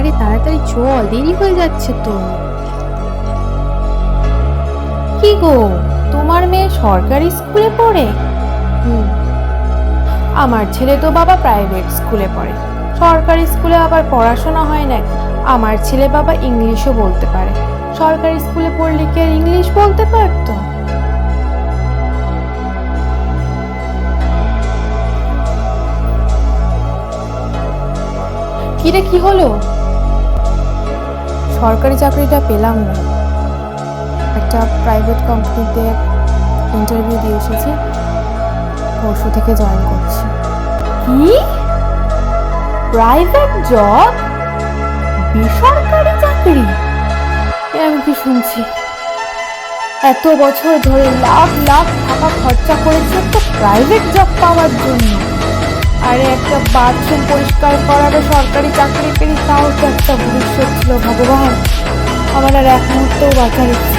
আরে তাড়াতাড়ি চল, দেরি হয়ে যাচ্ছে তো। কি গো, তোমার মেয়ে সরকারি স্কুলে পড়ে? হুম। আমার ছেলে তো বাবা প্রাইভেট স্কুলে পড়ে। সরকারি স্কুলে আবার পড়াশোনা হয় নাকি? আমার ছেলে বাবা ইংলিশও বলতে পারে। সরকারি স্কুলে পড়লে কি আর ইংলিশ বলতে পারতো? কিরে, কি হলো? সরকারি চাকরিটা পেলাম না, একটা প্রাইভেট কোম্পানিতে ইন্টারভিউ দিয়ে এসেছি, পরশু থেকে জয়েন করছি। কি? Private job? বেসরকারি চাকরি? এ আমি কি শুনছি? এত বছর ধরে লাখ লাখ টাকা খরচা করেছি একটা প্রাইভেট জব পাওয়ার জন্য। আরে একটা বাথরুম পরিষ্কার করারও সরকারি চাকরি পেলি, তাও তো একটা ভবিষ্যৎ ছিল। ভগবান, আমার আর এক মুহূর্তেও বাঁচার ইচ্ছে